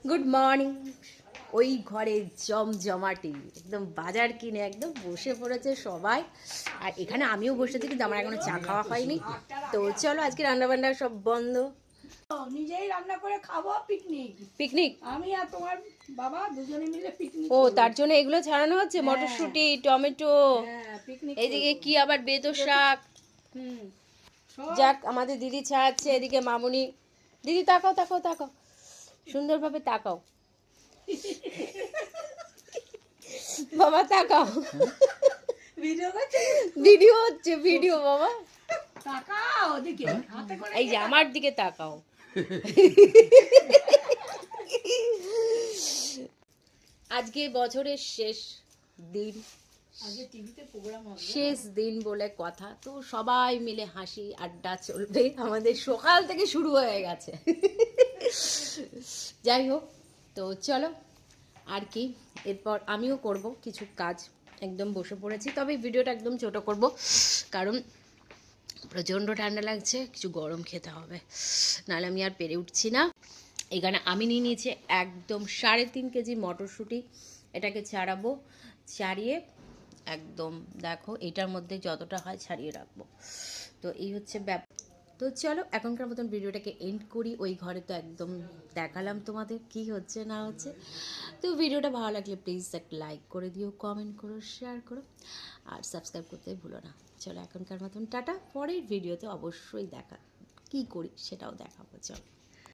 Good morning. ওই ঘরে জমজমাটি একদম বাজার কিনে একদম বসে পড়েছে সবাই, আর এখানে আমিও বসেছি, কিন্তু আমার এখনো চা খাওয়া হয়নি। তো চলো, আজকে রান্নাবান্না সব বন্ধ, নিজেই রান্না করে খাবো। Picnic picnic. আমি আর তোমার বাবা দুজনে মিলে পিকনিক। ও, তার জন্য এগুলো ছাড়ানো হচ্ছে, মটরশুঁটি, টমেটো, পিকনিক। এইদিকে কি আবার বেতো শাক। যাক, আমাদের দিদি ছাড়াচ্ছে, এদিকে মামুনি। দিদি তাকাও তাকাও তাকাও, সুন্দরভাবে তাকাও। বাবা তাকাও, ভিডিও হচ্ছে, ভিডিও বাবা তাকাও ওদিকে, হাতে করে এই যে আমার দিকে তাকাও। আজকে বছরের শেষ দিন, আগে টিভিতে প্রোগ্রাম হবে, শেষ দিন বলে কথা, তো সবাই মিলে হাসি আড্ডা চলবে, আমাদের সকাল থেকে শুরু হয়ে গেছে। যাই হোক, তো চলো, আর কি এরপর আমিও করব কিছু কাজ, একদম বসে পড়েছি, তবে ভিডিওটা একদম ছোট করব, কারণ প্রচণ্ড ঠান্ডা লাগছে, কিছু গরম খেতে হবে, নাহলে আমি আর পেরে উঠছি না। এখানে আমি নিয়ে নিয়েছি একদম 3.5 কেজি মটরশুঁটি, এটাকে ছাড়াবো, ছাড়িয়ে একদম দেখো এটার মধ্যে যতটা হয় ছাড়িয়ে রাখবো। তো এই হচ্ছে ব্যাপার। তো চলো, এখনকার মতন ভিডিওটাকে এন্ড করি। ওই ঘরে তো একদম দেখালাম তোমাদের কি হচ্ছে না হচ্ছে। তো ভিডিওটা ভালো লাগলে প্লিজ একটা লাইক করে দিও, কমেন্ট করো, শেয়ার করো, আর সাবস্ক্রাইব করতে ভুলো না। চলো, এখনকার মতন টাটা, পরের ভিডিওতে অবশ্যই দেখা কি করি সেটাও দেখাবো। চলো।